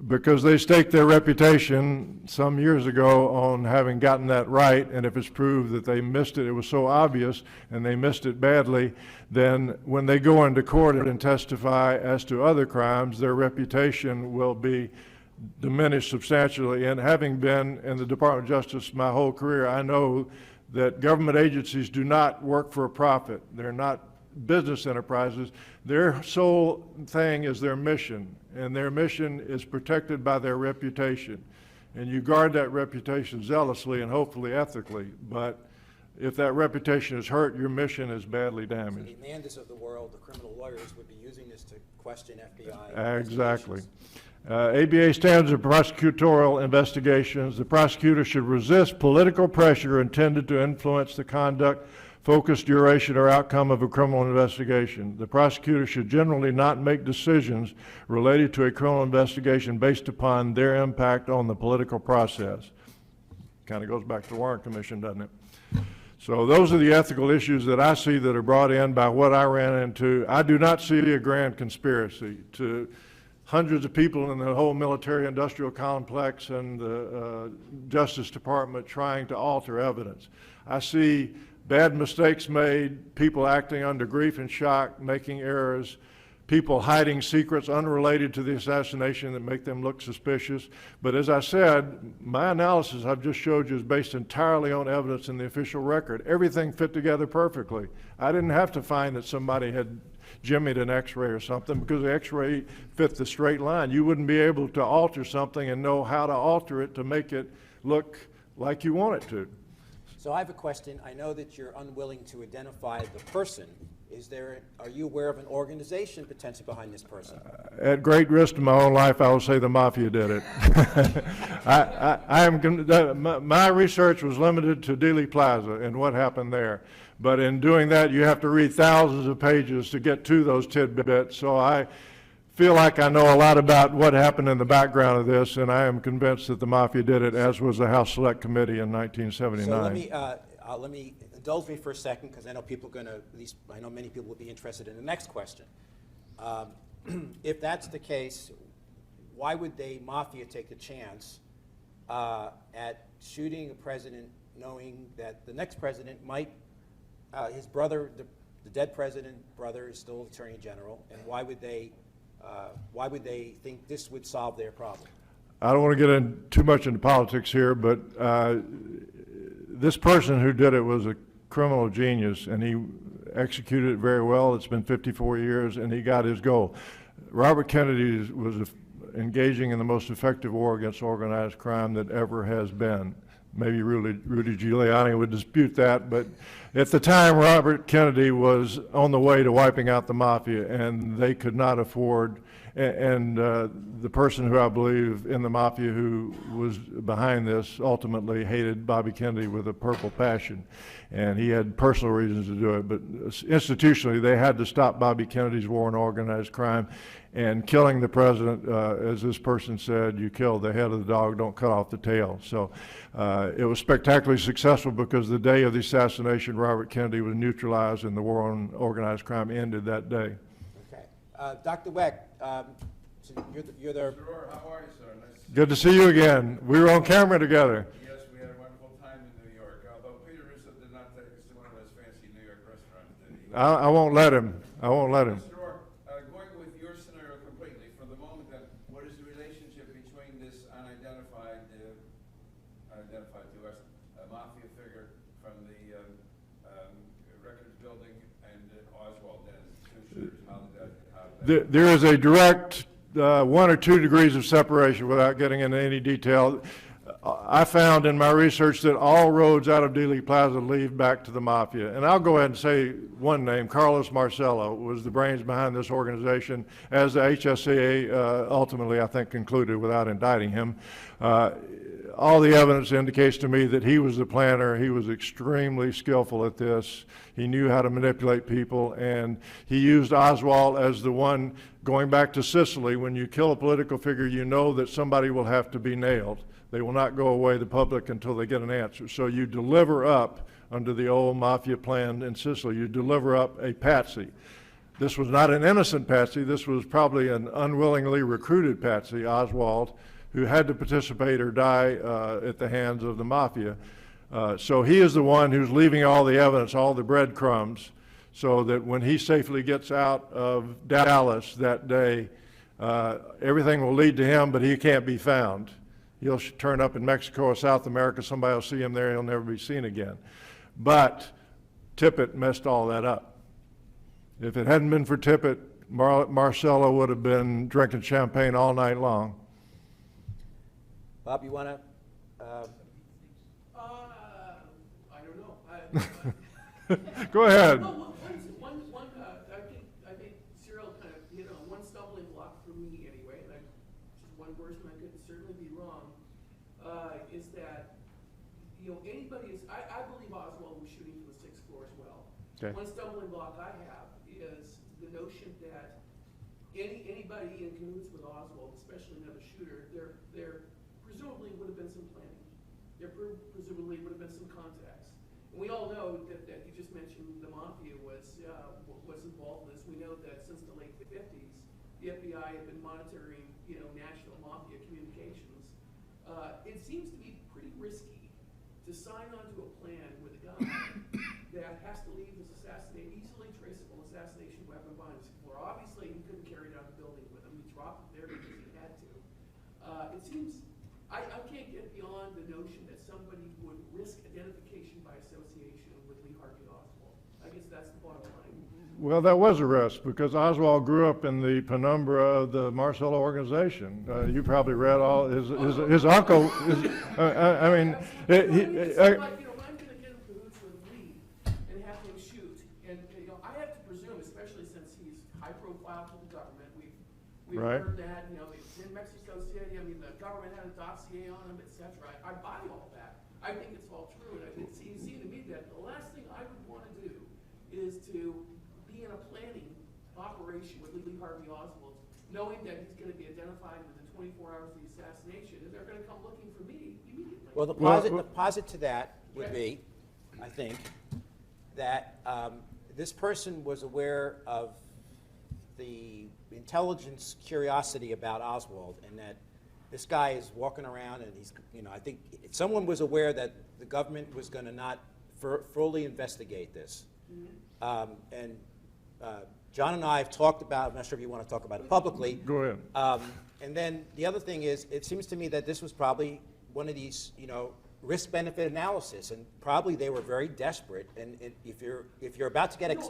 Because they staked their reputation some years ago on having gotten that right, and if it's proved that they missed it, it was so obvious, and they missed it badly, then when they go into court and testify as to other crimes, their reputation will be diminished substantially. And having been in the Department of Justice my whole career, I know that government agencies do not work for a profit. They're not business enterprises. Their sole thing is their mission, and their mission is protected by their reputation. And you guard that reputation zealously and hopefully ethically, but if that reputation is hurt, your mission is badly damaged. So the Amandas of the world, the criminal lawyers, would be using this to question FBI. Exactly. ABA standards of prosecutorial investigations. The prosecutor should resist political pressure intended to influence the conduct focus, duration, or outcome of a criminal investigation. The prosecutor should generally not make decisions related to a criminal investigation based upon their impact on the political process. Kind of goes back to the Warren Commission, doesn't it? So those are the ethical issues that I see that are brought in by what I ran into. I do not see a grand conspiracy to hundreds of people in the whole military-industrial complex and the Justice Department trying to alter evidence. I see bad mistakes made, people acting under grief and shock, making errors, people hiding secrets unrelated to the assassination that make them look suspicious. But as I said, my analysis I've just showed you is based entirely on evidence in the official record. Everything fit together perfectly. I didn't have to find that somebody had jimmied an x-ray or something, because the x-ray fit the straight line. You wouldn't be able to alter something and know how to alter it to make it look like you want it to. So I have a question. I know that you're unwilling to identify the person. Are you aware of an organization potentially behind this person? At great risk to my own life, I will say the mafia did it. My research was limited to Dealey Plaza and what happened there. But in doing that, you have to read thousands of pages to get to those tidbits. So I feel like I know a lot about what happened in the background of this, and I am convinced that the mafia did it, as was the House Select Committee in 1979. So let me indulge me for a second, because I know people are going to, at least I know many people will be interested in the next question. If that's the case, why would the mafia take the chance at shooting a president, knowing that the next president might, his brother, the dead president brother, is still Attorney General, and why would they think this would solve their problem? I don't want to get in too much into politics here, but this person who did it was a criminal genius, and he executed it very well. It's been 54 years, and he got his goal. Robert Kennedy was engaging in the most effective war against organized crime that ever has been. Maybe Rudy Giuliani would dispute that, but at the time, Robert Kennedy was on the way to wiping out the mafia, and they could not afford, and the person who I believe in the mafia who was behind this ultimately hated Bobby Kennedy with a purple passion, and he had personal reasons to do it, but institutionally they had to stop Bobby Kennedy's war on organized crime, and killing the president, as this person said, you kill the head of the dog, don't cut off the tail. So it was spectacularly successful, because the day of the assassination, Robert Kennedy was neutralized and the war on organized crime ended that day. Okay. Dr. Weck, so you're the... Mr. Orr, how are you, sir? Nice to Good to see you again. We were on camera together. Yes, we had a wonderful time in New York, although Peter Russo did not take us to one of those fancy New York restaurants, did he? I won't let him. I won't let him. Mr. Orr, going with your scenario completely, for the moment then, what is the relationship between this unidentified, identified to us, mafia figure from the records building and Oswald then, two shooters? There is a direct 1 or 2 degrees of separation without getting into any detail. I found in my research that all roads out of Dealey Plaza lead back to the mafia. And I'll go ahead and say one name. Carlos Marcello was the brains behind this organization, as the HSCA ultimately, I think, concluded without indicting him. All the evidence indicates to me that he was the planner. He was extremely skillful at this. He knew how to manipulate people, and he used Oswald as the one. Going back to Sicily, when you kill a political figure, you know that somebody will have to be nailed. They will not go away, the public, until they get an answer. So you deliver up, under the old mafia plan in Sicily, you deliver up a patsy. This was not an innocent patsy. This was probably an unwillingly recruited patsy, Oswald, who had to participate or die at the hands of the mafia. So he is the one who's leaving all the evidence, all the breadcrumbs, so that when he safely gets out of Dallas that day, everything will lead to him, but he can't be found. He'll turn up in Mexico or South America, somebody will see him there, he'll never be seen again. But Tippit messed all that up. If it hadn't been for Tippit, Marcello would have been drinking champagne all night long. Bob, you want to? I don't know. Go ahead. Well, I think Cyril kind of hit on one stumbling block for me anyway, and just one person, I could certainly be wrong, is that, anybody is, I believe Oswald was shooting from the 6th floor as well. Okay. One stumbling block I have is the notion that anybody in cahoots with Oswald, especially another shooter, there presumably would have been some planning. There presumably would have been some contacts. And we all know that you just mentioned the mafia was involved in this. We know that since the late 50s, the FBI had been monitoring, national mafia communications. It seems to be pretty risky to sign on to a plan with a guy that has to leave his easily traceable assassination weapon behind his floor. Obviously, he couldn't carry it out of the building with him. He dropped it there because he had to. It seems, I can't get beyond the notion that somebody would risk identification by association with Lee Harvey Oswald. I guess that's the bottom line. Well, that was a risk because Oswald grew up in the penumbra of the Marcello organization. You probably read all his uncle. I mean, It's like, if I'm going to get in cahoots with Lee and have him shoot, and I have to presume, especially since he's high profile to the government, we've Right. heard that, it's in Mexico City. I mean, the government had a dossier on him, etc. I buy all that. I think it's all true, and I think it seems to me that the last thing I would want to do is to be in a planning operation with Lee Harvey Oswald, knowing that he's going to be identified within 24 hours of the assassination, and they're going to come looking for me immediately. Well, the posit to that would be, I think, that this person was aware of the intelligence curiosity about Oswald, and that this guy is walking around, and he's, I think someone was aware that the government was going to not fully investigate this. And John and I have talked about, I'm not sure if you want to talk about it publicly. Go ahead. And then the other thing is, it seems to me that this was probably one of these, risk-benefit analysis, and probably they were very desperate. And if you're about to get I agree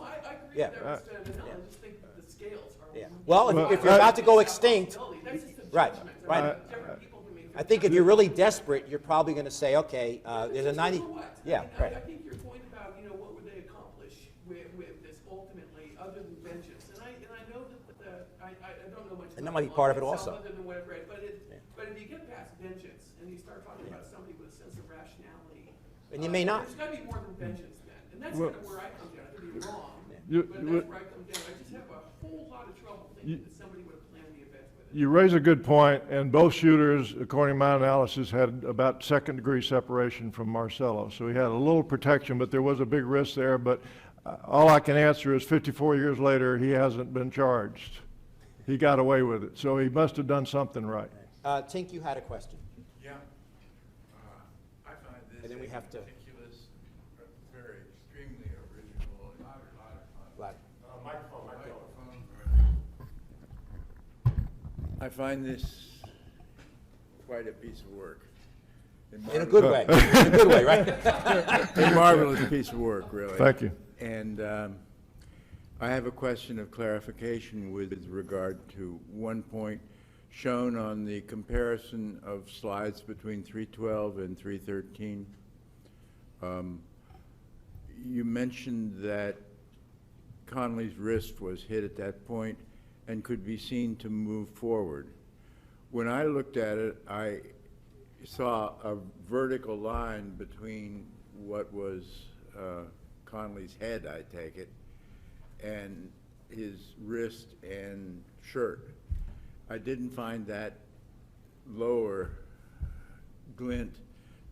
yeah. with that, Mr. Vanilla. I just think the scales are. Yeah. Well, if you're about to go extinct, That's just a right, judgment. right. Different people can make I think if you're really desperate, you're probably going to say, okay, there's a 90. Yeah, right. I think your point about, what would they accomplish with this ultimately, other than vengeance, and I know that I don't know much. And that about might be part of it itself also. Other than what I've read, but if you get past vengeance and you start talking about somebody with a sense of rationality, And you may not. There's got to be more than vengeance then, and that's Well- kind of where I come down. I could be wrong, You- but that's where I come down. I just have a whole lot of trouble thinking that somebody would have planned the event with it. You raise a good point, and both shooters, according to my analysis, had about second-degree separation from Marcello. So he had a little protection, but there was a big risk there. But all I can answer is 54 years later, he hasn't been charged. He got away with it. So he must have done something right. Tink, you had a question. Yeah. I find this And then we have to- meticulous, very extremely original, a lot of fun. Vlad. Microphone. I find this quite a piece of work. In a good way. In a good way, right? A marvelous piece of work, really. Thank you. And I have a question of clarification with regard to one point shown on the comparison of slides between 312 and 313. You mentioned that Conley's wrist was hit at that point and could be seen to move forward. When I looked at it, I saw a vertical line between what was Conley's head, I take it, and his wrist and shirt. I didn't find that lower glint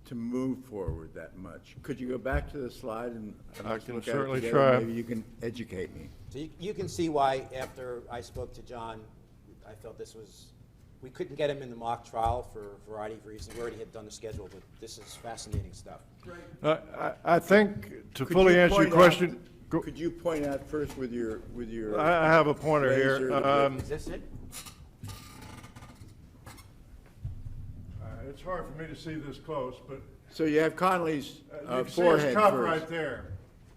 to move forward that much. Could you go back to the slide and I let's can look at it certainly together? try. Maybe you can educate me. So you can see why, after I spoke to John, I felt this was, we couldn't get him in the mock trial for a variety of reasons. We already had done the schedule, but this is fascinating stuff. I think, to Could fully you answer your point out- question, Could you point out first with your I have a pointer Razor, here. the Is this it? It's hard for me to see this close, but so you have Conley's you can see his forehead cuff first. right there.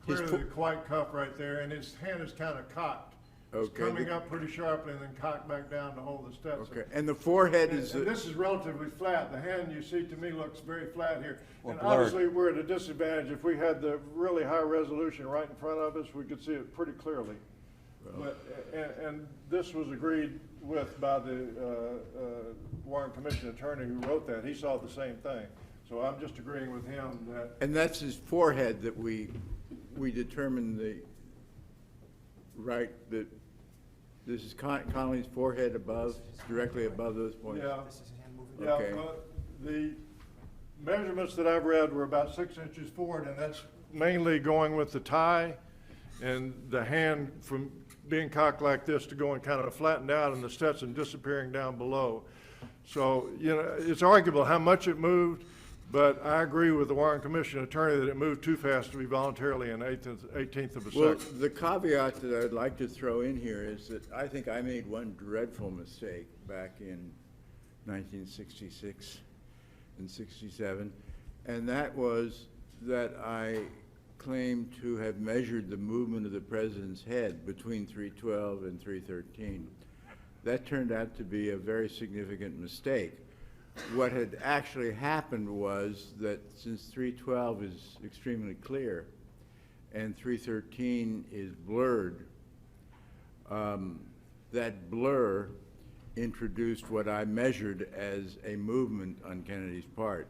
His Clearly the white cuff right there, and his hand is kind of cocked. It's Okay. coming up pretty sharply and then cocked back down to hold the steps. Okay, and the forehead And is, and this is relatively flat. The hand you see to me looks very flat here. Or And blurred. obviously, we're at a disadvantage. If we had the really high resolution right in front of us, we could see it pretty clearly. But, and this was agreed with by the Warren Commission attorney who wrote that. He saw the same thing. So I'm just agreeing with him that, And that's his forehead that we determined that this is Connolly's forehead above, directly above those points? yeah. This is hand moving. Yeah, Okay. but the measurements that I've read were about 6 inches forward, and that's mainly going with the tie and the hand from being cocked like this to going kind of flattened out and the Stetson disappearing down below. So, you know, it's arguable how much it moved, but I agree with the Warren Commission attorney that it moved too fast to be voluntarily an 18th of a Well, second. the caveat that I'd like to throw in here is that I think I made one dreadful mistake back in 1966 and 67, and that was that I claimed to have measured the movement of the president's head between 312 and 313. That turned out to be a very significant mistake. What had actually happened was that since 312 is extremely clear and 313 is blurred, that blur introduced what I measured as a movement on Kennedy's part.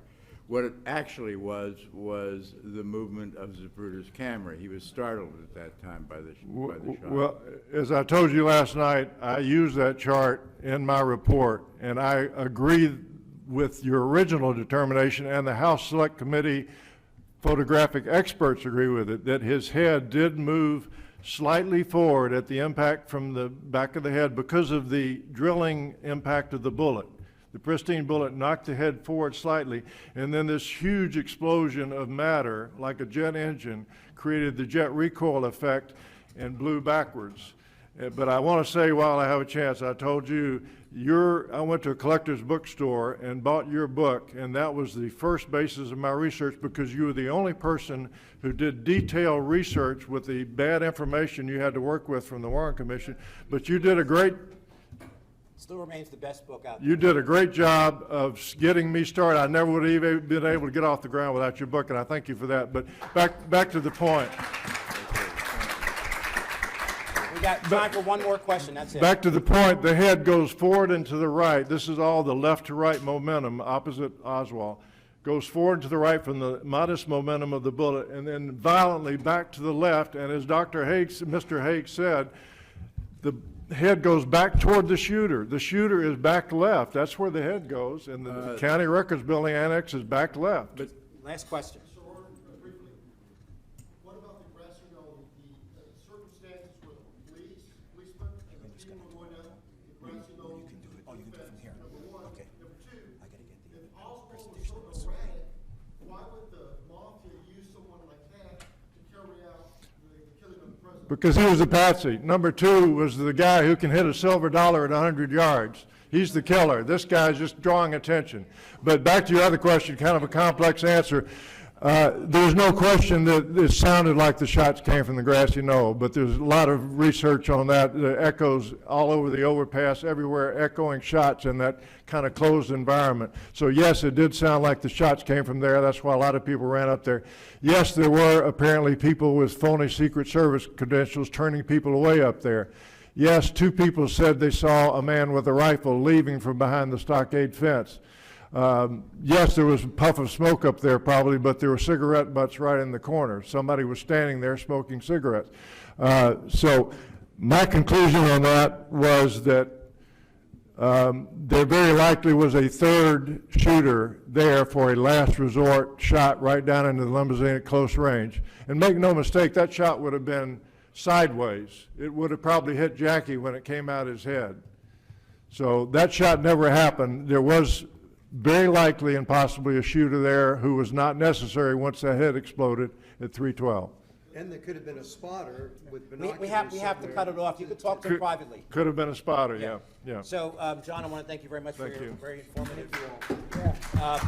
What it actually was the movement of Zapruder's camera. He was startled at that time by the shot. Well, as I told you last night, I used that chart in my report, and I agree with your original determination, and the House Select Committee photographic experts agree with it, that his head did move slightly forward at the impact from the back of the head because of the drilling impact of the bullet. The pristine bullet knocked the head forward slightly, and then this huge explosion of matter, like a jet engine, created the jet recoil effect and blew backwards. But I want to say, while I have a chance, I told you, I went to a collector's bookstore and bought your book, and that was the first basis of my research because you were the only person who did detailed research with the bad information you had to work with from the Warren Commission. But you did a great Still remains the best book out there. You did a great job of getting me started. I never would have even been able to get off the ground without your book, and I thank you for that. But back to the point. We got time for one more question, that's it. Back to the point, the head goes forward and to the right. This is all the left to right momentum opposite Oswald. Goes forward to the right from the modest momentum of the bullet, and then violently back to the left. And as Mr. Haig said, the head goes back toward the shooter. The shooter is back left. That's where the head goes, and the County Records Building Annex is back left. But last question. Mr. Orr, briefly, what about the grassy knoll, the circumstances where the policeman and the team were going down the grassy knoll? You can do it. Oh, you can do it from here. Number one. Okay. Number two, I gotta get the if Oswald was so erratic, why would the mafia use someone like that to carry out the killing of the president? Because he was a patsy. Number two was the guy who can hit a silver dollar at 100 yards. He's the killer. This guy's just drawing attention. But back to your other question, kind of a complex answer. There's no question that it sounded like the shots came from the grassy knoll, but there's a lot of research on that. The echoes all over the overpass, everywhere, echoing shots in that kind of closed environment. So yes, it did sound like the shots came from there. That's why a lot of people ran up there. Yes, there were apparently people with phony Secret Service credentials turning people away up there. Yes, 2 people said they saw a man with a rifle leaving from behind the stockade fence. Yes, there was a puff of smoke up there probably, but there were cigarette butts right in the corner. Somebody was standing there smoking cigarettes. So my conclusion on that was that there very likely was a third shooter there for a last resort shot right down into the limousine at close range. And make no mistake, that shot would have been sideways. It would have probably hit Jackie when it came out his head. So that shot never happened. There was very likely and possibly a shooter there who was not necessary once that head exploded at 312. And there could have been a spotter with binoculars. We have to cut it off. You could talk to him privately. Could have been a spotter, yeah. So, John, I want to thank you very much for Thank your you. very informative. Thank you all.